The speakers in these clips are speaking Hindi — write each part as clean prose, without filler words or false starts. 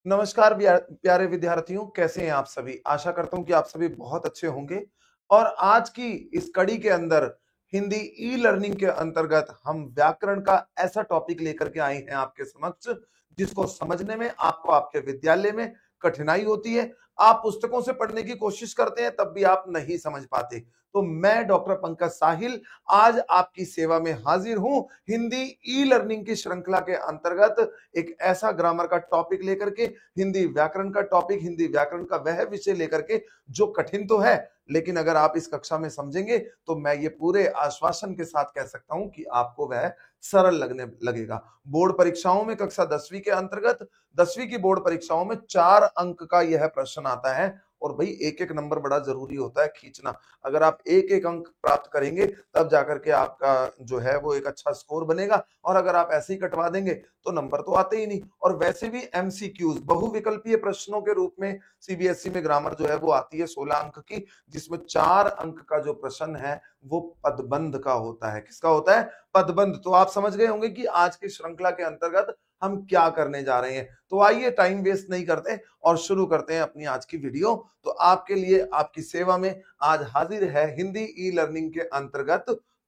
नमस्कार प्यारे विद्यार्थियों, कैसे हैं आप सभी। आशा करता हूं कि आप सभी बहुत अच्छे होंगे। और आज की इस कड़ी के अंदर हिंदी ई लर्निंग के अंतर्गत हम व्याकरण का ऐसा टॉपिक लेकर के आए हैं आपके समक्ष, जिसको समझने में आपको आपके विद्यालय में कठिनाई होती है। आप पुस्तकों से पढ़ने की कोशिश करते हैं, तब भी आप नहीं समझ पाते। तो मैं डॉक्टर पंकज साहिल आज आपकी सेवा में हाजिर हूं, हिंदी ई लर्निंग की श्रृंखला के अंतर्गत एक ऐसा ग्रामर का टॉपिक लेकर के, हिंदी व्याकरण का टॉपिक, हिंदी व्याकरण का वह विषय लेकर के जो कठिन तो है, लेकिन अगर आप इस कक्षा में समझेंगे तो मैं ये पूरे आश्वासन के साथ कह सकता हूं कि आपको वह सरल लगने लगेगा। बोर्ड परीक्षाओं में कक्षा 10वीं के अंतर्गत 10वीं की बोर्ड परीक्षाओं में 4 अंक का यह प्रश्न आता है। और भाई एक एक नंबर बड़ा जरूरी होता है खींचना। अगर आप एक एक अंक प्राप्त करेंगे तब जाकर के आपका जो है वो एक अच्छा स्कोर बनेगा। और अगर आप ऐसे ही कटवा देंगे तो नंबर तो आते ही नहीं। और वैसे भी एमसीक्यूज, बहुविकल्पीय प्रश्नों के रूप में सीबीएसई में ग्रामर जो है वो आती है 16 अंक की, जिसमें 4 अंक का जो प्रश्न है वो पदबंध का होता है। किसका होता है? पदबंध। तो आप समझ गए होंगे कि आज की श्रृंखला के अंतर्गत हम क्या करने जा रहे हैं। तो आइए टाइम वेस्ट नहीं करते और शुरू करते हैं अपनी आज की वीडियो। तो आपके लिए, आपकी सेवा में आज हाजिर है हिंदी ई लर्निंग के अंतर्गत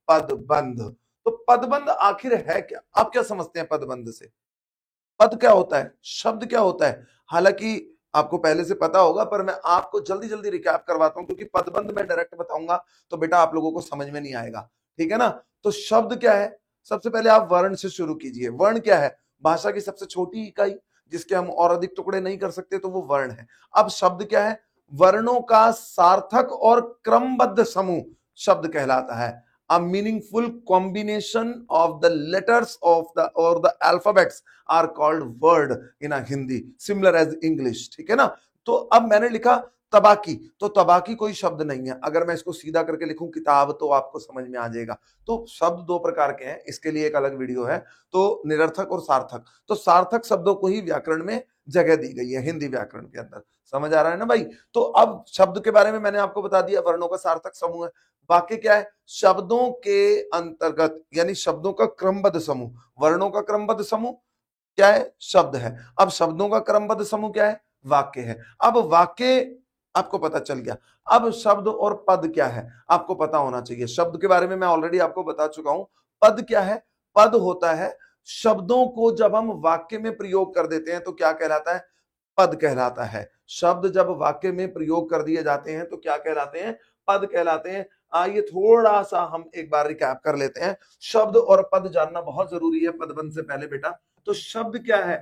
पदबंध। तो पदबंध आखिर है क्या? आप क्या समझते हैं पदबंध से? पद क्या होता है? शब्द क्या होता है? हालांकि आपको पहले से पता होगा, पर मैं आपको जल्दी जल्दी रिकैप करवाता हूं, क्योंकि पदबंध में डायरेक्ट बताऊंगा तो बेटा आप लोगों को समझ में नहीं आएगा। ठीक है ना? तो शब्द क्या है? सबसे पहले आप वर्ण से शुरू कीजिए। वर्ण क्या है? भाषा की सबसे छोटी इकाई, जिसके हम और अधिक टुकड़े नहीं कर सकते, तो वो वर्ण है। अब शब्द क्या है? वर्णों का सार्थक और क्रमबद्ध समूह शब्द कहलाता है। A meaningful combination of the letters of the or the alphabets are called word in a Hindi, similar as English। ठीक है ना? तो अब मैंने लिखा तबाकी, तो तबाकी कोई शब्द नहीं है। अगर मैं इसको सीधा करके लिखूं किताब, तो आपको समझ में आ जाएगा। तो शब्द दो प्रकार के हैं, इसके लिए एक अलग वीडियो है। तो निरर्थक और सार्थक। तो सार्थक शब्दों को ही व्याकरण में जगह दी गई है, हिंदी व्याकरण के अंदर। समझ आ रहा है ना भाई? तो अब शब्द के बारे में मैंने आपको बता दिया, वर्णों का सार्थक समूह है। वाक्य क्या है? शब्दों के अंतर्गत, यानी शब्दों का क्रमबद्ध समूह। वर्णों का क्रमबद्ध समूह क्या है? शब्द है। अब शब्दों का क्रमबद्ध समूह क्या है? वाक्य है। अब वाक्य आपको पता चल गया। अब शब्द और पद क्या है आपको पता होना चाहिए। शब्द के बारे में मैं ऑलरेडी आपको बता चुका हूं। पद क्या है? पद होता है शब्दों को जब हम वाक्य में प्रयोग कर देते हैं तो क्या कहलाता है? पद कहलाता है। शब्द जब वाक्य में प्रयोग कर दिए जाते हैं तो क्या कहलाते हैं? पद कहलाते हैं। आइए थोड़ा सा हम एक बार रिकैप कर लेते हैं। शब्द और पद जानना बहुत जरूरी है पदबंध से पहले बेटा। तो शब्द क्या है?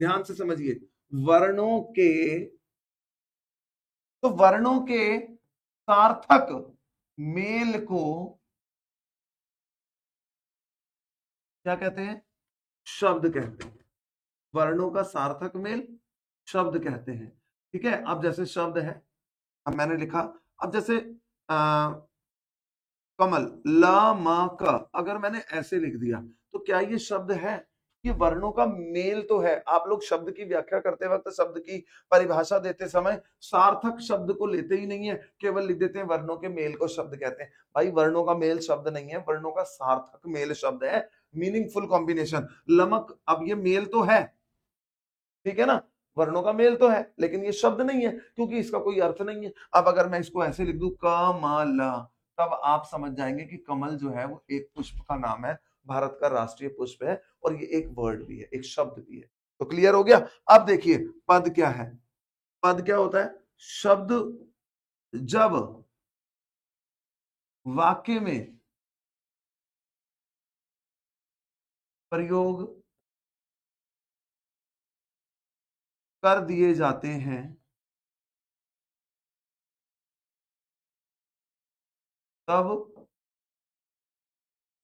ध्यान से समझिए। वर्णों के, तो वर्णों के सार्थक मेल को क्या कहते हैं? शब्द कहते हैं। वर्णों का सार्थक मेल शब्द कहते हैं। ठीक है? अब जैसे शब्द है, अब मैंने लिखा, अब जैसे कमल, ल म क, अगर मैंने ऐसे लिख दिया तो क्या ये शब्द है? ये वर्णों का मेल तो है। आप लोग शब्द की व्याख्या करते वक्त, शब्द की परिभाषा देते समय सार्थक शब्द को लेते ही नहीं है, केवल लिख देते हैं वर्णों के मेल को शब्द कहते हैं। भाई वर्णों का मेल शब्द नहीं है, वर्णों का सार्थक मेल शब्द है। Meaningful combination. लमक, अब ये मेल तो है, ठीक है ना? वर्णों का मेल तो है, लेकिन ये शब्द नहीं है क्योंकि इसका कोई अर्थ नहीं है। अब अगर मैं इसको ऐसे लिख दूं कमल, तब आप समझ जाएंगे कि कमल जो है वो एक पुष्प का नाम है, भारत का राष्ट्रीय पुष्प है, और ये एक वर्ड भी है, एक शब्द भी है। तो क्लियर हो गया? अब देखिए पद क्या है। पद क्या होता है? शब्द जब वाक्य में प्रयोग कर दिए जाते हैं तब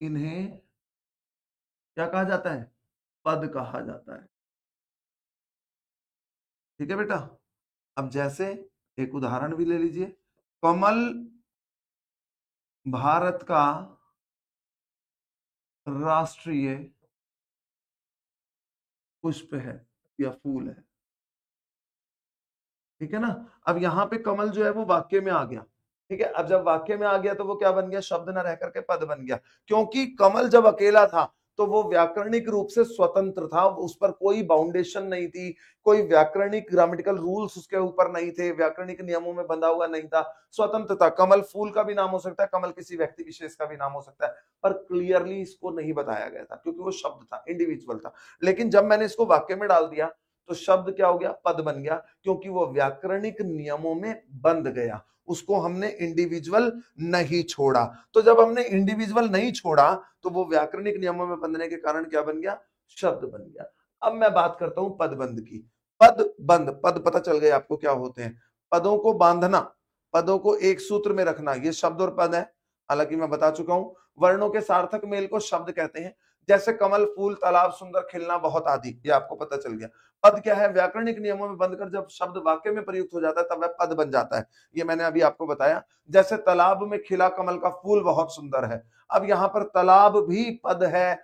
इन्हें क्या कहा जाता है? पद कहा जाता है। ठीक है बेटा? अब जैसे एक उदाहरण भी ले लीजिए। कमल भारत का राष्ट्रीय पुष्प है या फूल है। ठीक है ना? अब यहां पे कमल जो है वो वाक्य में आ गया। ठीक है? अब जब वाक्य में आ गया तो वो क्या बन गया? शब्द ना रह करके पद बन गया। क्योंकि कमल जब अकेला था तो वो व्याकरणिक रूप से स्वतंत्र था, उस पर कोई बाउंडेशन नहीं थी, कोई व्याकरणिक ग्रामेटिकल रूल्स उसके ऊपर नहीं थे, व्याकरणिक नियमों में बंधा हुआ नहीं था, स्वतंत्र था। कमल फूल का भी नाम हो सकता है, कमल किसी व्यक्ति विशेष का भी नाम हो सकता है, पर क्लियरली इसको नहीं बताया गया था क्योंकि वो शब्द था, इंडिविजुअल था। लेकिन जब मैंने इसको वाक्य में डाल दिया तो शब्द क्या हो गया, पद बन गया, क्योंकि वो व्याकरणिक नियमों में बंध गया, उसको हमने इंडिविजुअल नहीं छोड़ा। तो जब हमने इंडिविजुअल नहीं छोड़ा तो वो व्याकरणिक नियमों में बंधने के कारण क्या बन गया, शब्द बन गया। अब मैं बात करता हूं पदबंध की। पद बंध, पद पता चल गया आपको क्या होते हैं, पदों को बांधना, पदों को एक सूत्र में रखना, ये शब्द और पद है। हालांकि मैं बता चुका हूं, वर्णों के सार्थक मेल को शब्द कहते हैं, जैसे कमल, फूल, तालाब, सुंदर, खिलना, बहुत आदि, ये आपको पता चल गया। पद क्या है, व्याकरणिक नियमों में बंधकर जब शब्द वाक्य में प्रयुक्त हो जाता है तब वह पद बन जाता है, ये मैंने अभी आपको बताया। जैसे तालाब में खिला कमल का फूल बहुत सुंदर है, अब यहां पर तालाब भी पद है,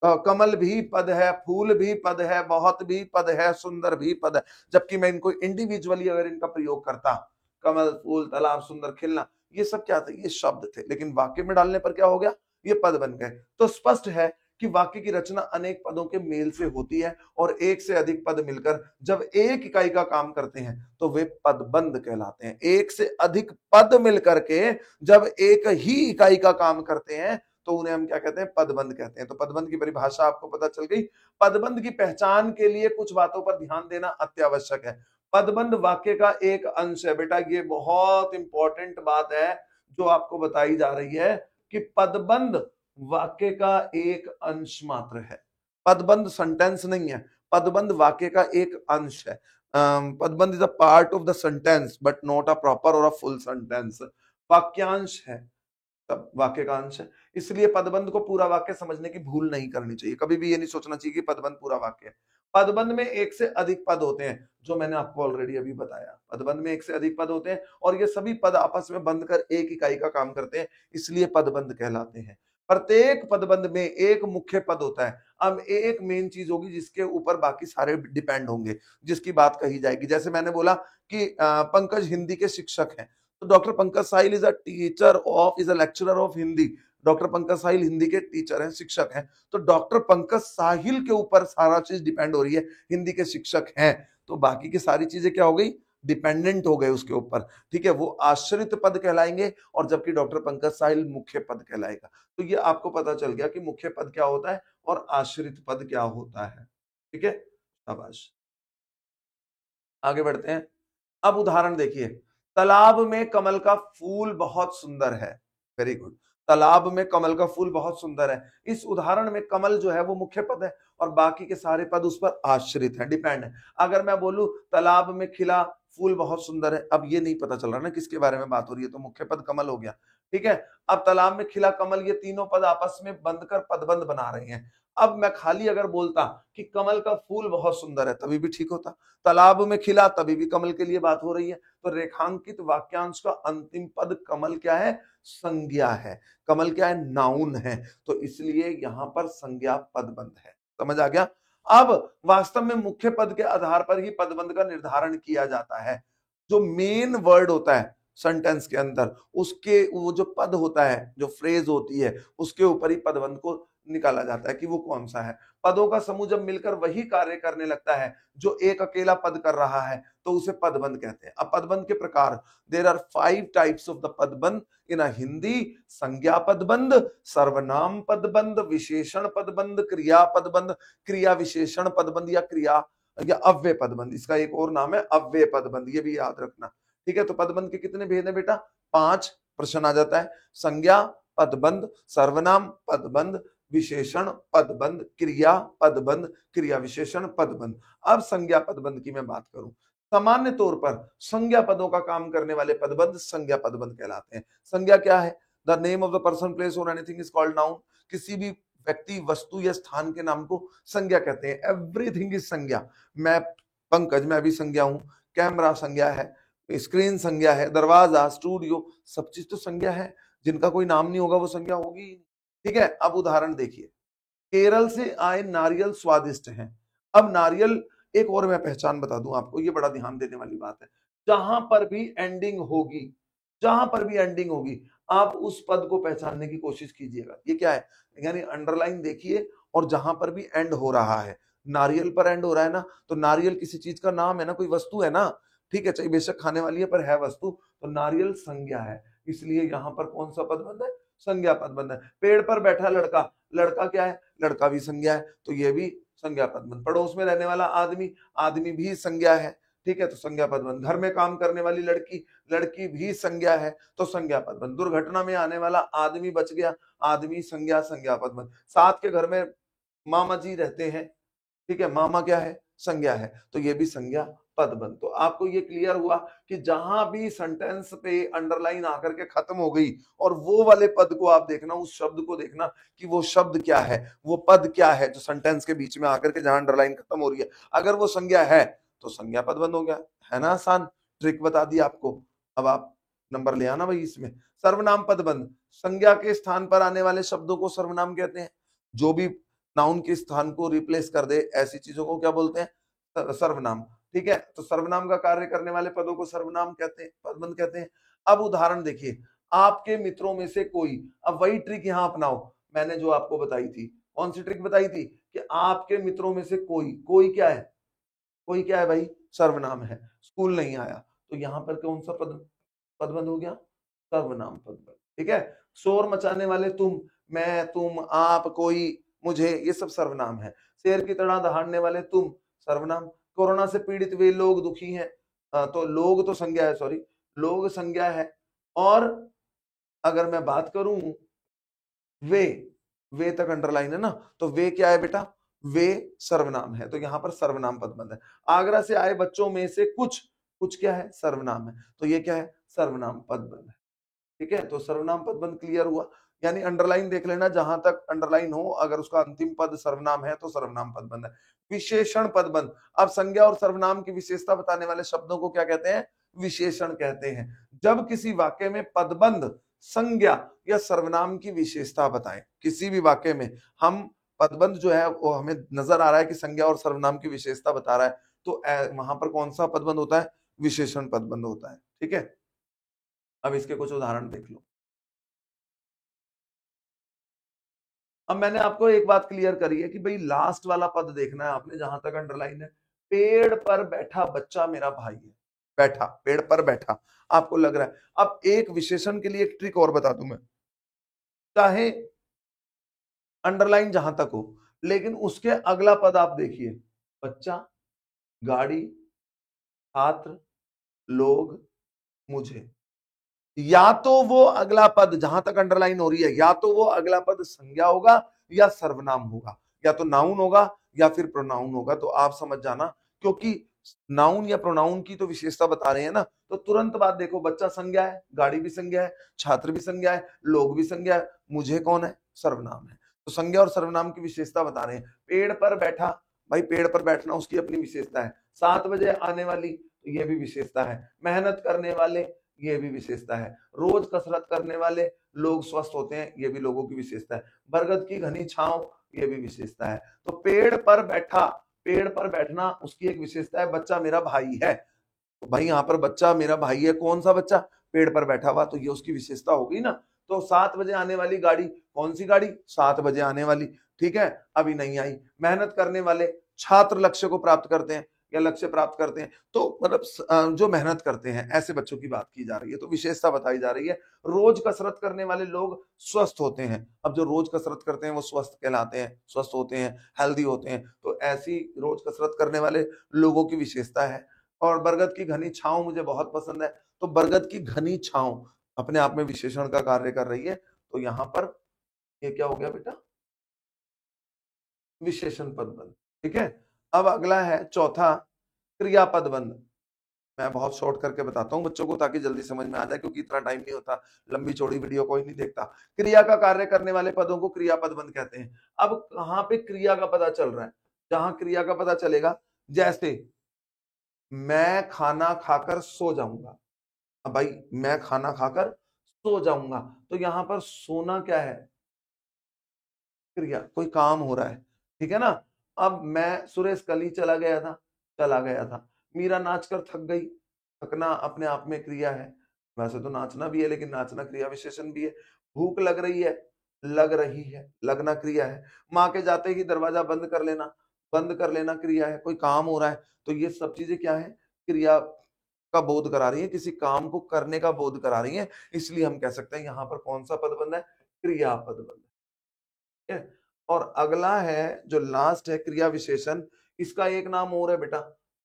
कमल भी पद है, फूल भी पद है, बहुत भी पद है, सुंदर भी पद है। जबकि मैं इनको इंडिविजुअली अगर इनका प्रयोग करता, कमल, फूल, तालाब, सुंदर, खिलना, ये सब क्या थे, ये शब्द थे, लेकिन वाक्य में डालने पर क्या हो गया, ये पद बन गए। तो स्पष्ट है कि वाक्य की रचना अनेक पदों के मेल से होती है, और एक से अधिक पद मिलकर जब एक इकाई का काम करते हैं तो वे पदबंध कहलाते हैं। एक से अधिक पद मिलकर के जब एक ही इकाई का काम करते हैं तो उन्हें हम क्या कहते हैं, पदबंध कहते हैं। तो पदबंध की परिभाषा आपको पता चल गई। पदबंध की पहचान के लिए कुछ बातों पर ध्यान देना अत्यावश्यक है। पदबंध वाक्य का एक अंश है। बेटा ये बहुत इंपॉर्टेंट बात है जो आपको बताई जा रही है कि पदबंध वाक्य का एक अंश मात्र है, पदबंध सेंटेंस नहीं है, पदबंध वाक्य का एक अंश है। पदबंध is a part of the sentence but not a proper और अ फुल सेंटेंस। वाक्यांश है तब वाक्य का अंश है, इसलिए पदबंध को पूरा वाक्य समझने की भूल नहीं करनी चाहिए, कभी भी ये नहीं सोचना चाहिए कि पदबंध पूरा वाक्य है। पदबंध में एक से अधिक पद होते हैं, जो मैंने आपको ऑलरेडी अभी बताया, पदबंध में एक से अधिक पद होते हैं और ये सभी पद आपस में बंध कर एक इकाई का काम करते हैं, इसलिए पदबंध कहलाते हैं। प्रत्येक पदबंध में एक मुख्य पद होता है। अब एक मेन चीज होगी जिसके ऊपर बाकी सारे डिपेंड होंगे, जिसकी बात कही जाएगी। जैसे मैंने बोला कि पंकज हिंदी के शिक्षक हैं, तो doctor Pankaj Sahil is a lecturer of Hindi. Doctor Pankaj Sahil Hindi के टीचर हैं, शिक्षक हैं, तो डॉक्टर पंकज साहिल के ऊपर सारा चीज डिपेंड हो रही है, हिंदी के शिक्षक हैं, तो बाकी की सारी चीजें क्या हो गई, डिपेंडेंट हो गए उसके ऊपर, ठीक है, वो आश्रित पद कहलाएंगे, और जबकि डॉक्टर पंकज साहिल मुख्य पद कहलाएगा। तो ये आपको पता चल गया कि मुख्य पद क्या होता है और आश्रित पद क्या होता है, ठीक है। शाबाश, आगे बढ़ते हैं। अब उदाहरण देखिए, तालाब में कमल का फूल बहुत सुंदर है। वेरी गुड, तालाब में कमल का फूल बहुत सुंदर है। इस उदाहरण में कमल जो है वो मुख्य पद है और बाकी के सारे पद उस पर आश्रित है, डिपेंड है। अगर मैं बोलूं तालाब में खिला फूल बहुत सुंदर है, अब ये नहीं पता चल रहा ना किसके बारे में बात हो रही है, तो मुख्य पद कमल हो गया, ठीक है। अब तालाब में खिला कमल, ये तीनों पद आपस में बंधकर पदबंध बना रहे हैं। अब मैं खाली अगर बोलता कि कमल का फूल बहुत सुंदर है, तभी भी ठीक होता, तालाब में खिला तभी भी कमल के लिए बात हो रही है। तो रेखांकित वाक्यांश का अंतिम पद कमल क्या है, संज्ञा है। कमल क्या है, नाउन है, तो इसलिए यहां पर संज्ञा पदबंध है। समझ आ गया। अब वास्तव में मुख्य पद के आधार पर ही पदबंध का निर्धारण किया जाता है। जो मेन वर्ड होता है सेंटेंस के अंदर, उसके वो जो पद होता है, जो फ्रेज होती है, उसके ऊपर ही पदबंध को निकाला जाता है कि वो कौन सा है। पदों का समूह जब मिलकर वही कार्य करने लगता है जो एक अकेला पद कर रहा है, तो उसे पदबंध कहते हैं। अब पदबंध के प्रकार, there are 5 types of the पदबंध इन अ हिंदी: संज्ञा पदबंध, सर्वनाम पदबंध, विशेषण पदबंध, क्रिया पदबंध, क्रिया विशेषण पदबंध, या अव्यय पदबंध। इसका एक और नाम है अव्यय पदबंध, ये भी याद रखना, ठीक है। तो पदबंध के कितने भेद है बेटा, 5। प्रश्न आ जाता है, संज्ञा पदबंध, सर्वनाम पदबंध, विशेषण पदबंध, क्रिया पदबंध, क्रिया विशेषण पदबंध। अब संज्ञा पदबंध की मैं बात करूं, सामान्य तौर पर संज्ञा पदों का काम करने वाले पदबंध संज्ञा पदबंध कहलाते हैं। संज्ञा क्या है, the name of the person, place और एनीथिंग इज कॉल्ड नाउन। किसी भी व्यक्ति, वस्तु या स्थान के नाम को संज्ञा कहते हैं। एवरीथिंग इज संज्ञा। मैं पंकज, मैं भी संज्ञा हूं, कैमरा संज्ञा है, स्क्रीन संज्ञा है, दरवाजा, स्टूडियो, सब चीज तो संज्ञा है। जिनका कोई नाम नहीं होगा वो संज्ञा होगी, ठीक है। अब उदाहरण देखिए, केरल से आए नारियल स्वादिष्ट हैं। अब नारियल, एक और मैं पहचान बता दूं आपको, ये बड़ा ध्यान देने वाली बात है, जहां पर भी एंडिंग होगी, जहां पर भी एंडिंग होगी, आप उस पद को पहचानने की कोशिश कीजिएगा। ये क्या है, यानी अंडरलाइन देखिए और जहां पर भी एंड हो रहा है, नारियल पर एंड हो रहा है ना, तो नारियल किसी चीज का नाम है ना, कोई वस्तु है ना, ठीक है, चाहे बेशक खाने वाली है पर है वस्तु, तो नारियल संज्ञा है, इसलिए यहां पर कौन सा पद बंद है, संज्ञा पद बंद है। पेड़ पर बैठा लड़का, लड़का क्या है, लड़का भी संज्ञा है, तो ये भी संज्ञा पद बंद। पड़ोस में रहने वाला आदमी, आदमी भी संज्ञा है, ठीक है, तो संज्ञा पद बंद। घर में काम करने वाली लड़की, लड़की भी संज्ञा है, तो संज्ञा पद बंद। दुर्घटना में आने वाला आदमी बच गया, आदमी संज्ञा, संज्ञा पद बंद। साथ के घर में मामा जी रहते हैं, ठीक है, मामा क्या है, संज्ञा है, तो ये भी संज्ञा पद बंद। तो आपको ये क्लियर हुआ कि जहां भी सेंटेंस पे अंडरलाइन आकर के खत्म हो गई और वो वाले पद को आप देखना, उस शब्द को देखना कि वो शब्द क्या है, वो पद क्या है जो सेंटेंस के बीच में आकर के जहां अंडरलाइन खत्म हो रही है, अगर वो संज्ञा है तो संज्ञा पद बंद हो गया। है ना, आसान ट्रिक बता दी आपको। अब आप नंबर ले आना भाई इसमें। सर्वनाम पद बंद, संज्ञा के स्थान पर आने वाले शब्दों को सर्वनाम कहते हैं। जो भी नाउन के स्थान को रिप्लेस कर दे ऐसी चीजों को क्या बोलते हैं, सर्वनाम, ठीक है। तो सर्वनाम का कार्य करने वाले पदों को सर्वनाम कहते हैं, पदबंध कहते हैं। अब उदाहरण देखिए, आपके मित्रों में से कोई, अब वही ट्रिक यहां अपनाओ, मैंने जो आपको बताई थी, कौन सी ट्रिक बताई थी कि आपके मित्रों में से कोई, कोई क्या है, कोई क्या है भाई, सर्वनाम है, स्कूल नहीं आया, तो यहां पर कौन सा पद पदबंध हो गया, सर्वनाम पदबंध, ठीक है। शोर मचाने वाले तुम, मैं, तुम, आप, कोई, मुझे, ये सब सर्वनाम है। शेर की तरह दहाड़ने वाले तुम, सर्वनाम। कोरोना से पीड़ित वे लोग दुखी हैं, तो लोग तो संज्ञा है, सॉरी, लोग संज्ञा है। और अगर मैं बात करूं वे, वे तक अंडरलाइन है ना, तो वे क्या है बेटा, वे सर्वनाम है, तो यहां पर सर्वनाम पदबंध है। आगरा से आए बच्चों में से कुछ, कुछ क्या है, सर्वनाम है, तो ये क्या है, सर्वनाम पदबंध है, ठीक है। तो सर्वनाम पदबंध क्लियर हुआ, यानी अंडरलाइन देख लेना, जहां तक अंडरलाइन हो अगर उसका अंतिम पद सर्वनाम है तो सर्वनाम पदबंध है। विशेषण पदबंध, अब संज्ञा और सर्वनाम की विशेषता बताने वाले शब्दों को क्या कहते हैं, विशेषण कहते हैं। जब किसी वाक्य में पदबंध संज्ञा या सर्वनाम की विशेषता बताएं, किसी भी वाक्य में हम पदबंध जो है वो हमें नजर आ रहा है कि संज्ञा और सर्वनाम की विशेषता बता रहा है, तो वहां पर कौन सा पदबंध होता है, विशेषण पदबंध होता है, ठीक है। अब इसके कुछ उदाहरण देख लो। अब मैंने आपको एक बात क्लियर करी है कि भाई लास्ट वाला पद देखना है आपने, जहां तक अंडरलाइन है। पेड़ पर बैठा बच्चा मेरा भाई है, बैठा, पेड़ पर बैठा, आपको लग रहा है। अब एक विशेषण के लिए एक ट्रिक और बता दूं मैं, चाहे अंडरलाइन जहां तक हो, लेकिन उसके अगला पद आप देखिए, बच्चा, गाड़ी, छात्र, लोग, मुझे, या तो वो अगला पद जहां तक अंडरलाइन हो रही है, या तो वो अगला पद संज्ञा होगा या सर्वनाम होगा, या तो नाउन होगा या फिर प्रोनाउन होगा। तो आप समझ जाना, क्योंकि नाउन या प्रोनाउन की तो विशेषता बता रहे हैं ना, तो तुरंत बात देखो, बच्चा संज्ञा है, गाड़ी भी संज्ञा है, छात्र भी संज्ञा है, लोग भी संज्ञा है, मुझे कौन है, सर्वनाम है। तो संज्ञा और सर्वनाम की विशेषता बता रहे हैं। पेड़ पर बैठा, भाई पेड़ पर बैठना उसकी अपनी विशेषता है। 7 बजे आने वाली, तो ये भी विशेषता है। मेहनत करने वाले, ये भी विशेषता है। रोज कसरत करने वाले लोग स्वस्थ होते हैं, ये भी लोगों की विशेषता है। बरगद की घनी छांव, ये भी विशेषता है। तो पेड़ पर बैठा, पेड़ पर बैठना उसकी एक विशेषता है। बच्चा मेरा भाई है, तो भाई यहाँ पर बच्चा मेरा भाई है, कौन सा बच्चा, पेड़ पर बैठा हुआ, तो ये उसकी विशेषता होगी ना। तो 7 बजे आने वाली गाड़ी, कौन सी गाड़ी, 7 बजे आने वाली, ठीक है, अभी नहीं आई। मेहनत करने वाले, छात्र लक्ष्य को प्राप्त करते हैं या लक्ष्य प्राप्त करते हैं, तो मतलब जो मेहनत करते हैं ऐसे बच्चों की बात की जा रही है, तो विशेषता बताई जा रही है। रोज कसरत करने वाले लोग स्वस्थ होते हैं। अब जो रोज कसरत करते हैं वो स्वस्थ कहलाते हैं, स्वस्थ होते हैं, हेल्दी होते हैं, तो ऐसी रोज कसरत करने वाले लोगों की विशेषता है। और बरगद की घनी छांव मुझे बहुत पसंद है, तो बरगद की घनी छांव अपने आप में विशेषण का कार्य कर रही है, तो यहां पर ये क्या हो गया बेटा, विशेषण पदबंध, ठीक है। अब अगला है चौथा, क्रियापद बंध। मैं बहुत शॉर्ट करके बताता हूं बच्चों को ताकि जल्दी समझ में आ जाए, क्योंकि इतना टाइम नहीं होता, लंबी चौड़ी वीडियो कोई नहीं देखता। क्रिया का कार्य करने वाले पदों को क्रियापद बंध कहते हैं। अब कहां पे क्रिया का पता चल रहा है, जहां क्रिया का पता चलेगा, जैसे मैं खाना खाकर सो जाऊंगा। अब भाई मैं खाना खाकर सो जाऊंगा, तो यहां पर सोना क्या है, क्रिया, कोई काम हो रहा है, ठीक है ना। अब मैं, सुरेश कल ही चला गया था, चला गया था। मीरा नाच कर थक गई, थकना अपने आप में क्रिया है। वैसे तो नाचना भी है, लेकिन नाचना क्रिया विशेषण भी है। भूख लग रही है, लग रही है, लगना क्रिया है। माँ के जाते ही दरवाजा बंद कर लेना क्रिया है। कोई काम हो रहा है तो ये सब चीजें क्या है, क्रिया का बोध करा रही है, किसी काम को करने का बोध करा रही है। इसलिए हम कह सकते हैं यहाँ पर कौन सा पदबंध है, क्रियापद बंध है। और अगला है जो लास्ट है क्रिया विशेषण, इसका एक नाम और है बेटा,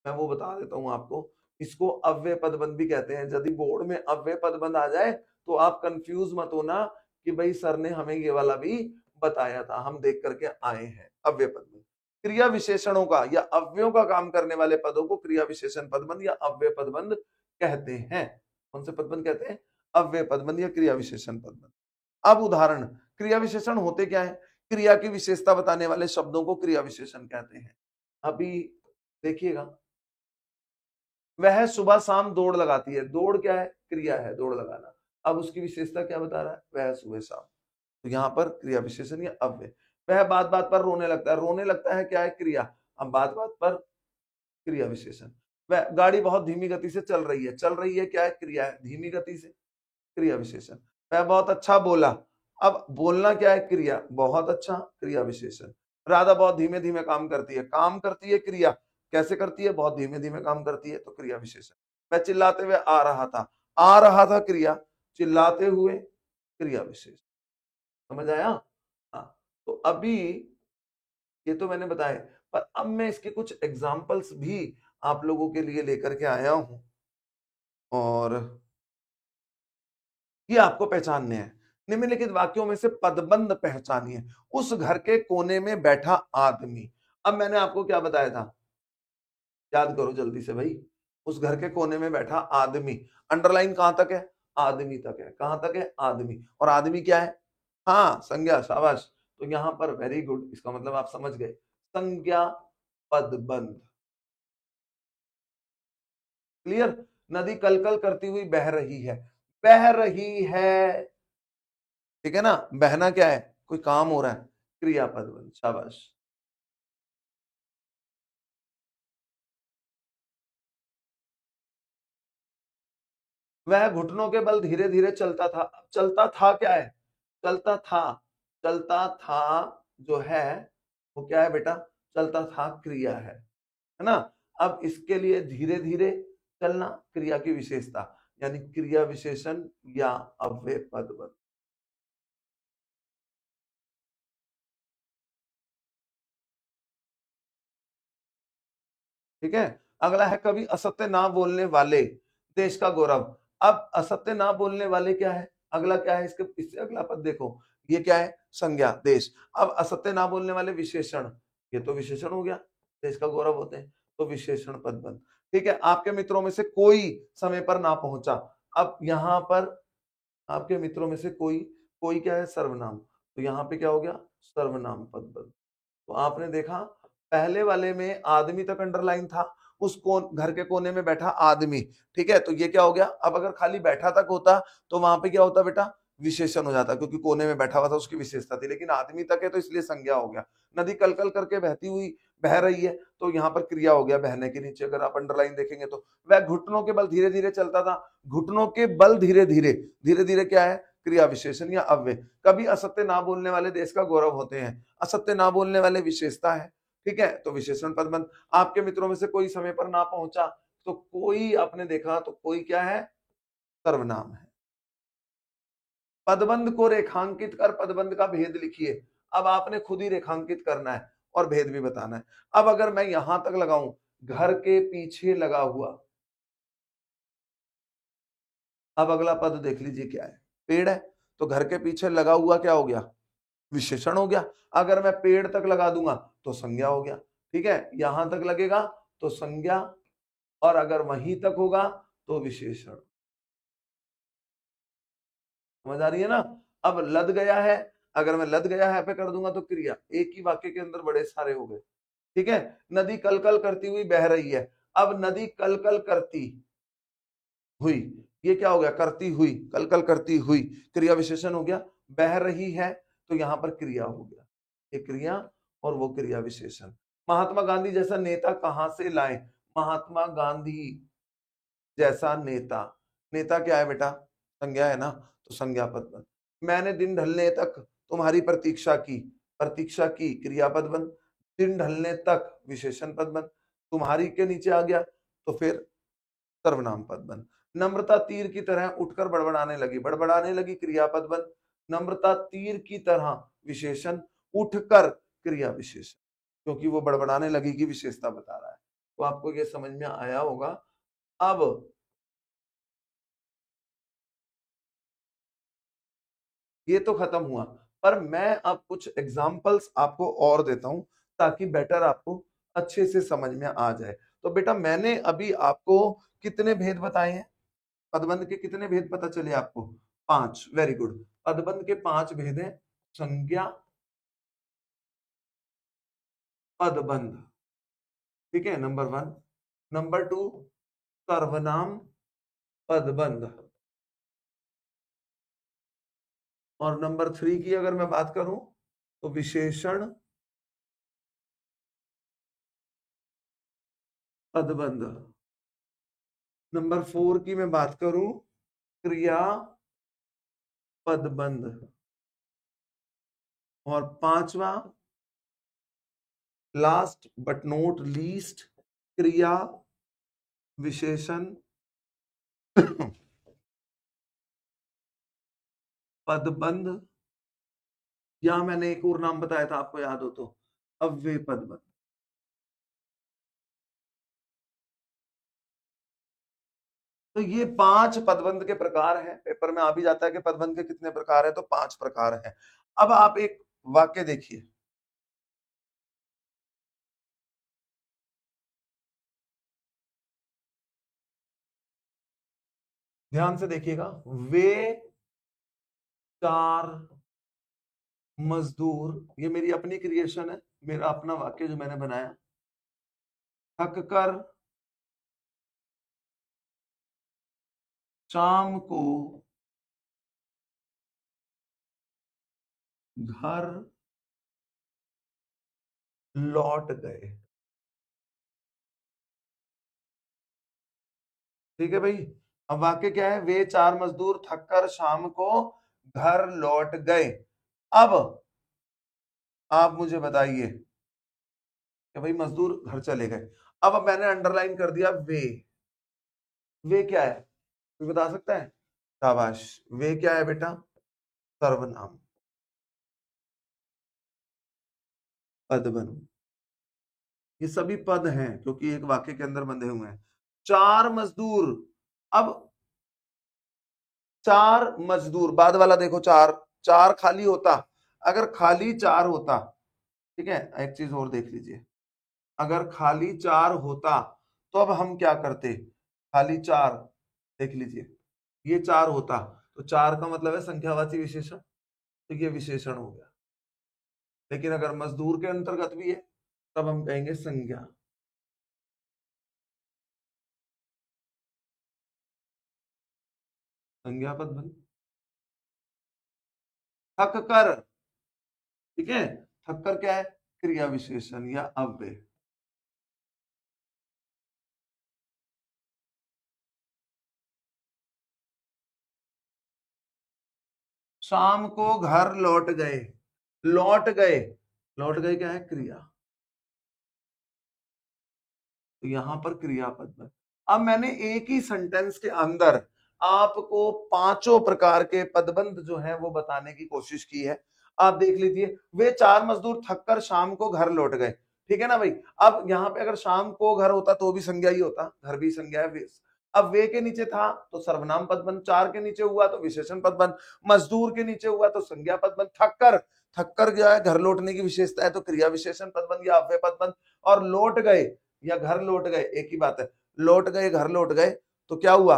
मैं वो बता देता हूं आपको। इसको अव्यय पदबंध भी कहते हैं। यदि बोर्ड में अव्यय पदबंध आ जाए तो आप कंफ्यूज मत होना कि भाई सर ने हमें ये वाला भी बताया था, हम देख करके आए हैं। अव्यय पदबंध क्रिया विशेषणों का या अव्ययों का काम करने वाले पदों को क्रिया विशेषण पदबंध या अव्यय पदबंध कहते हैं। कौन से पदबंध कहते हैं, अव्यय पदबंध या क्रिया विशेषण पदबंध। अब उदाहरण, क्रिया विशेषण होते क्या है, क्रिया की विशेषता बताने वाले शब्दों को क्रिया विशेषण कहते हैं। अभी देखिएगा, वह सुबह शाम दौड़ लगाती है। दौड़ क्या है, क्रिया है, दौड़ लगाना। अब उसकी विशेषता क्या बता रहा है, वह सुबह शाम, तो यहाँ पर क्रिया विशेषण या अव्यय। वह बात बात पर रोने लगता है। रोने लगता है क्या है, क्रिया। अब बात बात पर क्रिया विशेषण। वह गाड़ी बहुत धीमी गति से चल रही है क्या है, क्रिया है, धीमी गति से, क्रिया विशेषण। वह बहुत अच्छा बोला। अब बोलना क्या है, क्रिया, बहुत अच्छा, क्रिया विशेषण। राधा बहुत धीमे धीमे काम करती है क्रिया, कैसे करती है, बहुत धीमे धीमे काम करती है, तो क्रिया विशेषण। मैं चिल्लाते हुए आ रहा था क्रिया, चिल्लाते हुए क्रिया विशेषण। समझ आया। हाँ, तो अभी ये तो मैंने बताया, पर अब मैं इसके कुछ एग्जाम्पल्स भी आप लोगों के लिए लेकर के आया हूं और ये आपको पहचानने हैं। निम्नलिखित वाक्यों में से पदबंध पहचानिए। उस घर के कोने में बैठा आदमी। अब मैंने आपको क्या बताया था, याद करो जल्दी से भाई। उस घर के कोने में बैठा आदमी, अंडरलाइन कहां तक है, आदमी तक है। कहां तक है, आदमी। और आदमी क्या है, हाँ संज्ञा, शाबाश। तो यहां पर वेरी गुड, इसका मतलब आप समझ गए, संज्ञा पदबंध। क्लियर। नदी कल कल करती हुई बह रही है, बह रही है, ठीक है ना। बहना क्या है, कोई काम हो रहा है, क्रियापद बन, शाबाश। वह घुटनों के बल धीरे धीरे चलता था। चलता था क्या है, चलता था, चलता था जो है वो क्या है बेटा, चलता था क्रिया है ना। अब इसके लिए धीरे धीरे चलना क्रिया की विशेषता, यानी क्रिया विशेषण या अव्यय पद बन। ठीक है। अगला है कभी असत्य ना बोलने वाले देश का गौरव। अब असत्य ना बोलने वाले क्या है, अगला क्या है, इससे अगला पद देखो, ये क्या है, संज्ञा देश। अब असत्य ना बोलने वाले विशेषण, ये तो विशेषण हो गया, देश का गौरव होते हैं, तो विशेषण पद बन। ठीक है। आपके मित्रों में से कोई समय पर ना पहुंचा। अब यहां पर आपके मित्रों में से कोई, कोई क्या है, सर्वनाम, तो यहाँ पे क्या हो गया, सर्वनाम पद बन। तो आपने देखा पहले वाले में आदमी तक अंडरलाइन था, उस कोन घर के कोने में बैठा आदमी, ठीक है, तो ये क्या हो गया। अब अगर खाली बैठा तक होता तो वहां पे क्या होता बेटा, विशेषण हो जाता, क्योंकि कोने में बैठा हुआ था उसकी विशेषता थी, लेकिन आदमी तक है तो इसलिए संज्ञा हो गया। नदी कल कल करके बहती हुई बह रही है, तो यहाँ पर क्रिया हो गया, बहने के नीचे अगर आप अंडरलाइन देखेंगे तो। वह घुटनों के बल धीरे धीरे चलता था। घुटनों के बल धीरे धीरे, धीरे धीरे क्या है, क्रिया विशेषण या अव्यय। कभी असत्य ना बोलने वाले देश का गौरव होते हैं, असत्य ना बोलने वाले विशेषता है, ठीक है, तो विशेषण पद बन। आपके मित्रों में से कोई समय पर ना पहुंचा, तो कोई आपने देखा, तो कोई क्या है, सर्वनाम है। पदबंध को रेखांकित कर पदबंध का भेद लिखिए। अब आपने खुद ही रेखांकित करना है और भेद भी बताना है। अब अगर मैं यहां तक लगाऊं, घर के पीछे लगा हुआ, अब अगला पद देख लीजिए क्या है, पेड़ है, तो घर के पीछे लगा हुआ क्या हो गया, विशेषण हो गया। अगर मैं पेड़ तक लगा दूंगा तो संज्ञा हो गया, ठीक है, यहां तक लगेगा तो संज्ञा, और अगर वहीं तक होगा तो विशेषण। समझ आ रही है ना। अब लद गया है, अगर मैं लद गया है पे कर दूंगा तो क्रिया, एक ही वाक्य के अंदर बड़े सारे हो गए, ठीक है। नदी कल कल करती हुई बह रही है। अब नदी कल कल करती हुई, ये क्या हो गया, करती हुई, कल कल करती हुई, क्रिया विशेषण हो गया। बह रही है तो यहां पर क्रिया हो गया, ये क्रिया और वो क्रिया विशेषण। महात्मा गांधी जैसा नेता कहां से लाए, महात्मा गांधी जैसा नेता, नेता क्या है बेटा, संज्ञा है ना, तो संज्ञा पद बन। मैंने दिन ढलने तक तुम्हारी प्रतीक्षा की क्रियापद बन। दिन ढलने तक विशेषण पद बन। तुम्हारी के नीचे आ गया तो फिर सर्वनाम पद बन। नम्रता तीर की तरह उठकर बड़बड़ाने लगी क्रियापद बन। नम्रता तीर की तरह विशेषण, उठकर क्रिया विशेषण, क्योंकि वो बड़बड़ाने लगी की विशेषता बता रहा है। तो आपको ये समझ में आया होगा। अब ये तो खत्म हुआ, पर मैं अब कुछ एग्जाम्पल्स आपको और देता हूं ताकि बेटर आपको अच्छे से समझ में आ जाए। तो बेटा मैंने अभी आपको कितने भेद बताए हैं? पदबंध के कितने भेद पता चले आपको? 5। Very good. पदबंध के 5 भेद हैं। संज्ञा, पदबंध, ठीक है, नंबर 1। नंबर 2 सर्वनाम पदबंध। और नंबर 3 की अगर मैं बात करूं तो विशेषण पदबंध। नंबर 4 की मैं बात करूं क्रिया पदबंध। और 5वां लास्ट बट नॉट लीस्ट क्रिया विशेषण पदबंध, या मैंने एक और नाम बताया था आपको याद हो तो, अव्यय पदबंध। तो ये 5 पदबंध के प्रकार हैं। पेपर में आ भी जाता है कि पदबंध के कितने प्रकार हैं, तो 5 प्रकार हैं। अब आप एक वाक्य देखिए, ध्यान से देखिएगा। वे 4 मजदूर, ये मेरी अपनी क्रिएशन है, मेरा अपना वाक्य जो मैंने बनाया। थक कर शाम को घर लौट गए। ठीक है भाई। अब वाक्य क्या है? वे 4 मजदूर थक कर शाम को घर लौट गए। अब आप मुझे बताइए कि भाई मजदूर घर चले गए। अब मैंने अंडरलाइन कर दिया वे क्या है? कोई बता सकता है? शाबाश। वे क्या है बेटा? सर्वनाम पद बन। ये सभी पद हैं क्योंकि एक वाक्य के अंदर बंधे हुए हैं। 4 मजदूर। अब 4 मजदूर, बाद वाला देखो, 4 4 खाली होता, अगर खाली 4 होता, ठीक है, एक चीज और देख लीजिए, अगर खाली 4 होता तो अब हम क्या करते? खाली 4, देख लीजिए, ये 4 होता तो 4 का मतलब है संख्यावाची विशेषण, तो ये विशेषण हो गया। लेकिन अगर मजदूर के अंतर्गत भी है तब हम कहेंगे संज्ञा। संज्ञा पद बन। थक कर, ठीक है, थक कर क्या है? क्रिया विशेषण या अव्यय। शाम को घर लौट गए। लौट गए, लौट गए क्या है? क्रिया। तो यहां पर क्रियापद बन। अब मैंने एक ही सेंटेंस के अंदर आपको 5 प्रकार के पदबंध जो है वो बताने की कोशिश की है। आप देख लीजिए, वे 4 मजदूर थककर शाम को घर लौट गए। ठीक है ना भाई? अब यहाँ पे अगर शाम को घर होता तो भी संज्ञा ही होता, घर भी संज्ञा है। अब वे के नीचे था तो सर्वनाम पद बन, 4 के नीचे हुआ तो विशेषण पद बन, मजदूर के नीचे हुआ तो संज्ञा पद बन, थक कर गया है, घर लौटने की विशेषता है तो क्रिया विशेषण पद बन या अव्यय पद बन। और लौट गए या घर लौट गए एक ही बात है। लौट गए, घर लौट गए, तो क्या हुआ?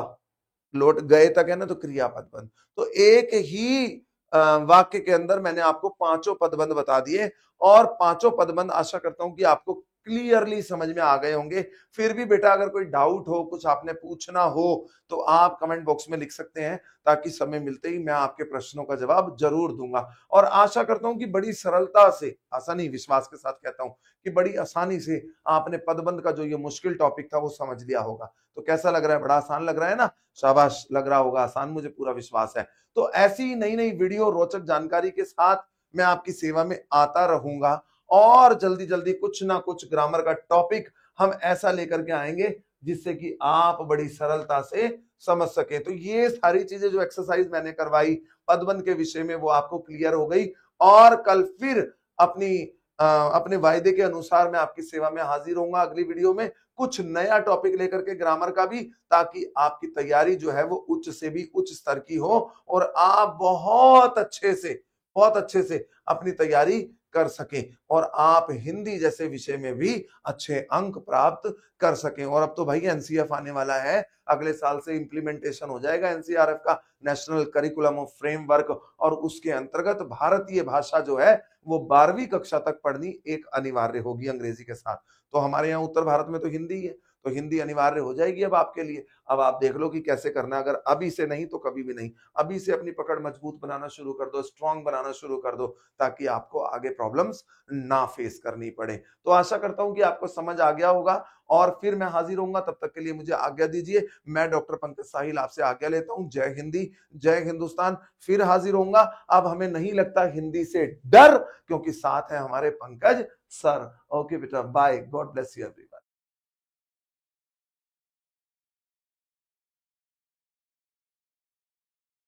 लौट गए तक है ना, तो क्रियापद बंध। तो एक ही वाक्य के अंदर मैंने आपको 5 पदबंध बता दिए, और 5 पदबंध आशा करता हूं कि आपको क्लियरली समझ में आ गए होंगे। फिर भी बेटा अगर कोई डाउट हो, कुछ आपने पूछना हो, तो आप कमेंट बॉक्स में लिख सकते हैं, ताकि समय मिलते ही मैं आपके प्रश्नों का जवाब जरूर दूंगा। और आशा करता हूं कि बड़ी सरलता से, आसानी विश्वास के साथ कहता हूं कि बड़ी आसानी से आपने पदबंध का जो ये मुश्किल टॉपिक था वो समझ लिया होगा। तो कैसा लग रहा है? बड़ा आसान लग रहा है ना? शाबाश, लग रहा होगा आसान, मुझे पूरा विश्वास है। तो ऐसी ही नई नई वीडियो, रोचक जानकारी के साथ मैं आपकी सेवा में आता रहूंगा, और जल्दी जल्दी कुछ ना कुछ ग्रामर का टॉपिक हम ऐसा लेकर के आएंगे जिससे कि आप बड़ी सरलता से समझ सके। तो ये सारी चीजें जो एक्सरसाइज मैंने करवाई पदबंध के विषय में, वो आपको क्लियर हो गई। और कल फिर अपने वायदे के अनुसार मैं आपकी सेवा में हाजिर होऊंगा अगली वीडियो में, कुछ नया टॉपिक लेकर के ग्रामर का भी, ताकि आपकी तैयारी जो है वो उच्च से भी उच्च स्तर की हो, और आप बहुत अच्छे से अपनी तैयारी कर सकें, और आप हिंदी जैसे विषय में भी अच्छे अंक प्राप्त कर सकें। और अब तो भाई एनसीएफ आने वाला है, अगले साल से इंप्लीमेंटेशन हो जाएगा एनसीआरएफ का, नेशनल करिकुलम ऑफ फ्रेमवर्क, और उसके अंतर्गत भारतीय भाषा जो है वो 12वीं कक्षा तक पढ़नी एक अनिवार्य होगी अंग्रेजी के साथ। तो हमारे यहाँ उत्तर भारत में तो हिंदी ही है, तो हिंदी अनिवार्य हो जाएगी अब आपके लिए। अब आप देख लो कि कैसे करना है, अगर अभी से नहीं तो कभी भी नहीं। अभी से अपनी पकड़ मजबूत बनाना शुरू कर दो, स्ट्रांग बनाना शुरू कर दो, ताकि आपको आगे प्रॉब्लम्स ना फेस करनी पड़े। तो आशा करता हूं कि आपको समझ आ गया होगा, और फिर मैं हाजिर होऊंगा, तब तक के लिए मुझे आज्ञा दीजिए। मैं डॉक्टर पंकज साहिल आपसे आज्ञा लेता हूं। जय हिंदी, जय हिंदुस्तान। फिर हाजिर होऊंगा। अब हमें नहीं लगता हिंदी से डर, क्योंकि साथ है हमारे पंकज सर। ओके बेटा, bye, God bless you everyone.